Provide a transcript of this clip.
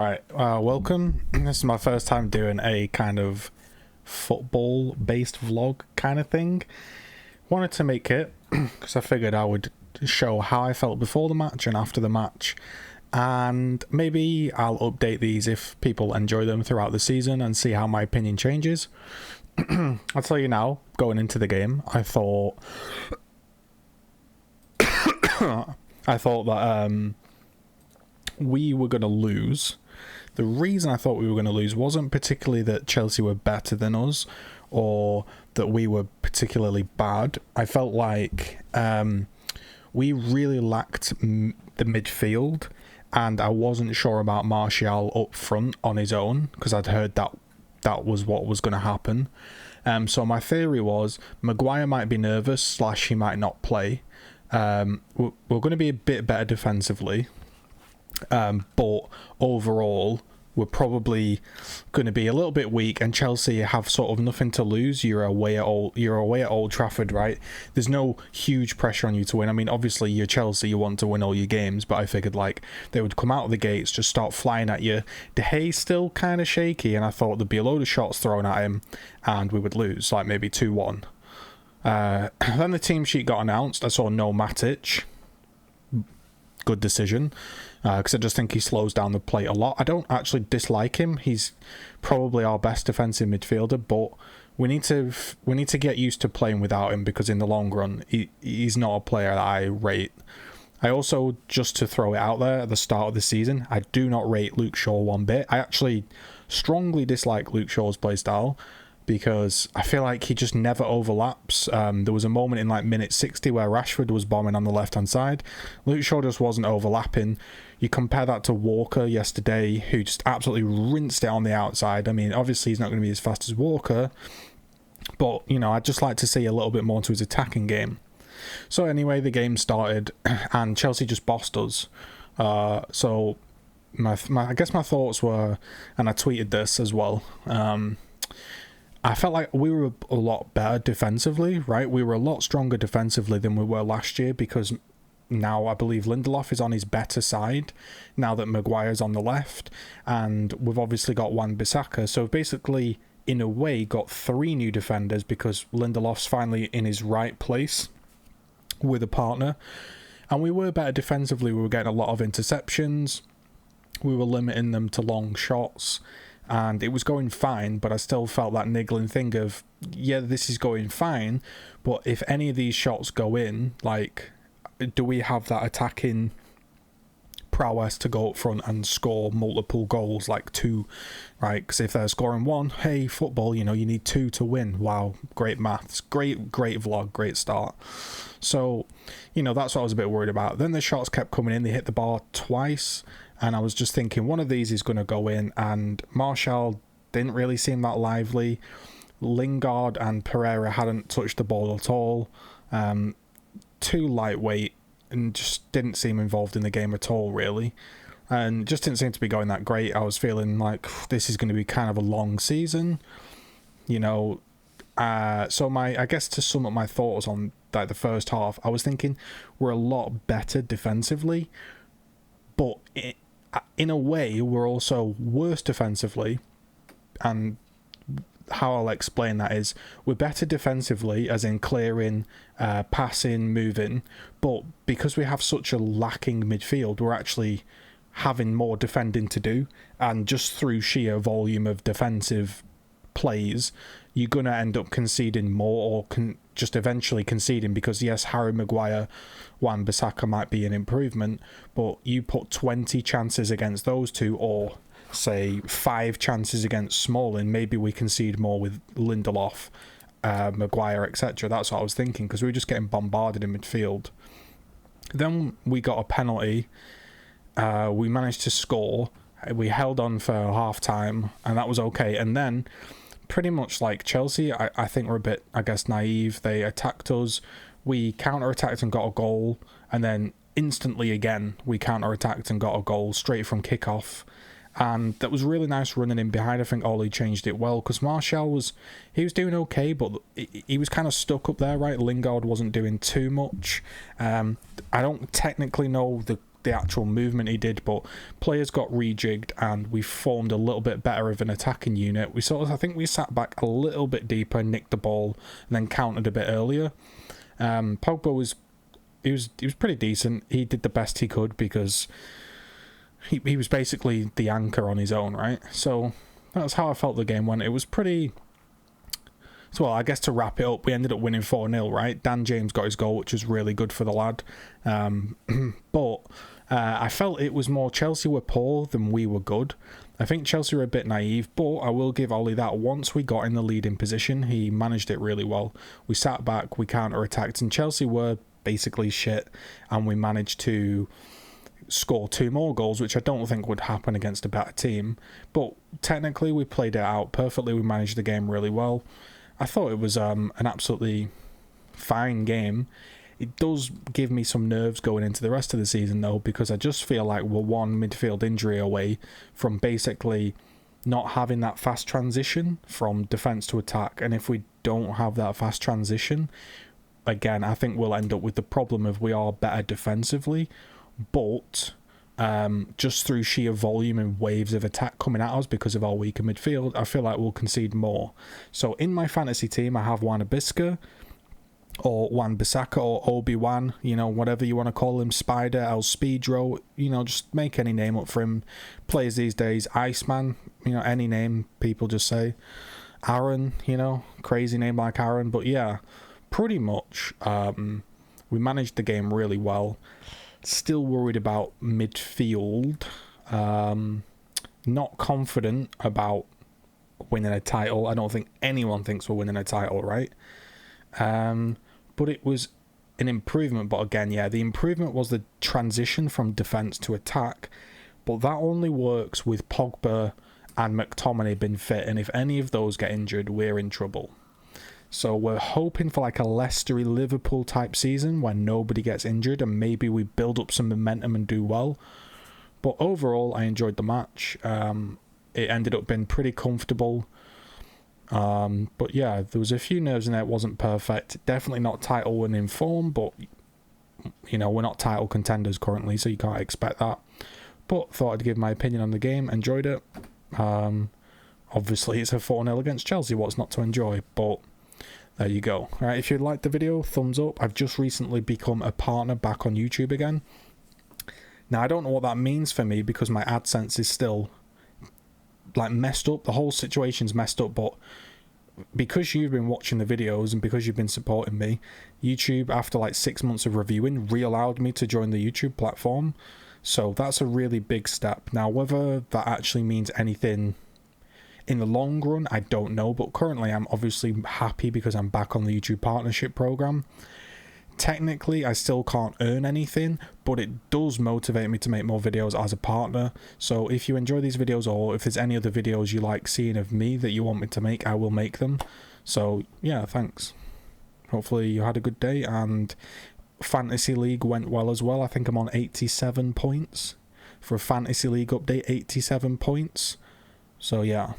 Right, welcome. This is my first time doing a kind of football-based vlog kind of thing. Wanted to make it because I figured I would show how I felt before the match and after the match, and maybe I'll update these if people enjoy them throughout the season and see how my opinion changes. I'll tell you now, going into the game, I thought that we were going to lose. The reason I thought we were going to lose wasn't particularly that Chelsea were better than us or that we were particularly bad. I felt like we really lacked the midfield, and I wasn't sure about Martial up front on his own because I'd heard that was what was going to happen. So my theory was Maguire might be nervous / he might not play. We're going to be a bit better defensively. But overall, we're probably going to be a little bit weak, and Chelsea have sort of nothing to lose. You're away at Old Trafford, right? There's no huge pressure on you to win. I mean, obviously you're Chelsea, you want to win all your games, but I figured like they would come out of the gates, just start flying at you. De Gea's still kind of shaky, and I thought there'd be a load of shots thrown at him, and we would lose, like maybe 2-1. Then the team sheet got announced. I saw no Matic. Good decision, because I just think he slows down the plate a lot. I don't actually dislike him. He's probably our best defensive midfielder, but we need to get used to playing without him, because in the long run, he's not a player that I rate. I also, just to throw it out there at the start of the season, I do not rate Luke Shaw one bit. I actually strongly dislike Luke Shaw's playstyle, because I feel like he just never overlaps. There was a moment in like minute 60 where Rashford was bombing on the left-hand side. Luke Shaw just wasn't overlapping. You compare that to Walker yesterday, who just absolutely rinsed it on the outside. I mean, obviously he's not going to be as fast as Walker, but, you know, I'd just like to see a little bit more to his attacking game. So anyway, the game started, and Chelsea just bossed us. So I guess my thoughts were, and I tweeted this as well, I felt like we were a lot better defensively, right? We were a lot stronger defensively than we were last year, because now I believe Lindelof is on his better side now that Maguire's on the left, and we've obviously got Wan-Bissaka. So basically, in a way, got 3 new defenders because Lindelof's finally in his right place with a partner. And we were better defensively. We were getting a lot of interceptions. We were limiting them to long shots. And it was going fine, but I still felt that niggling thing of, yeah, this is going fine, but if any of these shots go in, like, do we have that attacking prowess to go up front and score multiple goals, like 2, right? Because if they're scoring 1, hey, football, you know, you need 2 to win. Wow, great maths. Great vlog, great start. So, you know, that's what I was a bit worried about. Then the shots kept coming in. They hit the bar twice, and I was just thinking one of these is going to go in, and Martial didn't really seem that lively. Lingard and Pereira hadn't touched the ball at all. Too lightweight, and just didn't seem involved in the game at all, really. And just didn't seem to be going that great. I was feeling like this is going to be kind of a long season, you know. So I guess to sum up my thoughts on like the first half, I was thinking we're a lot better defensively, but in a way we're also worse defensively. And how I'll explain that is we're better defensively, as in clearing, passing, moving, but because we have such a lacking midfield, we're actually having more defending to do, and just through sheer volume of defensive plays, you're going to end up conceding more, or just eventually conceding, because yes, Harry Maguire, Wan-Bissaka might be an improvement, but you put 20 chances against those two, or say 5 chances against Smalling, maybe we concede more with Lindelof, Maguire, etc. That's what I was thinking, because we were just getting bombarded in midfield. Then we got a penalty. We managed to score. We held on for half time, and that was okay. And then, pretty much like Chelsea, I think we're a bit, I guess, naive. They attacked us. We counter-attacked and got a goal. And then instantly again, we counter-attacked and got a goal straight from kickoff. And that was really nice running in behind. I think Ollie changed it well, because Martial was doing okay, but he was kind of stuck up there, right? Lingard wasn't doing too much. I don't technically know the actual movement he did, but players got rejigged and we formed a little bit better of an attacking unit. We sort of, I think we sat back a little bit deeper, nicked the ball, and then countered a bit earlier. Pogba was pretty decent. He did the best he could because he was basically the anchor on his own, right? So that's how I felt the game went. It was pretty... So, well, I guess to wrap it up, we ended up winning 4-0, right? Dan James got his goal, which was really good for the lad. But I felt it was more Chelsea were poor than we were good. I think Chelsea were a bit naive, but I will give Ollie that. Once we got in the leading position, he managed it really well. We sat back, we counter-attacked, and Chelsea were basically shit, and we managed to score 2 more goals, which I don't think would happen against a better team. But technically, we played it out perfectly. We managed the game really well. I thought it was an absolutely fine game. It does give me some nerves going into the rest of the season, though, because I just feel like we're one midfield injury away from basically not having that fast transition from defence to attack. And if we don't have that fast transition, again, I think we'll end up with the problem of we are better defensively, but just through sheer volume and waves of attack coming at us because of our weaker midfield, I feel like we'll concede more. So in my fantasy team, I have Wan-Bissaka, or Wan-Bissaka, or Obi-Wan, you know, whatever you want to call him, Spider, El Speedro, you know, just make any name up for him. Players these days, Iceman, you know, any name people just say. Aaron, you know, crazy name like Aaron. But yeah, pretty much we managed the game really well. Still worried about midfield. Not confident about winning a title. I don't think anyone thinks we're winning a title, right? But it was an improvement. But again, yeah, the improvement was the transition from defence to attack. But that only works with Pogba and McTominay being fit. And if any of those get injured, we're in trouble. So we're hoping for like a Leicester Liverpool type season where nobody gets injured and maybe we build up some momentum and do well. But overall, I enjoyed the match. It ended up being pretty comfortable. But yeah, there was a few nerves in there. It wasn't perfect. Definitely not title winning form, but you know, we're not title contenders currently, so you can't expect that. But thought I'd give my opinion on the game. Enjoyed it. Obviously, it's a 4-0 against Chelsea. What's not to enjoy? But there you go. All right, if you liked the video, thumbs up. I've just recently become a partner back on YouTube again. Now, I don't know what that means for me because my AdSense is still like messed up. The whole situation's messed up, but because you've been watching the videos and because you've been supporting me, YouTube, after like 6 months of reviewing, re-allowed me to join the YouTube platform. So that's a really big step. Now, whether that actually means anything in the long run, I don't know, but currently I'm obviously happy because I'm back on the YouTube partnership program. Technically, I still can't earn anything, but it does motivate me to make more videos as a partner. So if you enjoy these videos, or if there's any other videos you like seeing of me that you want me to make, I will make them. So yeah, thanks. Hopefully you had a good day, and Fantasy League went well as well. I think I'm on 87 points for a Fantasy League update, 87 points. So yeah.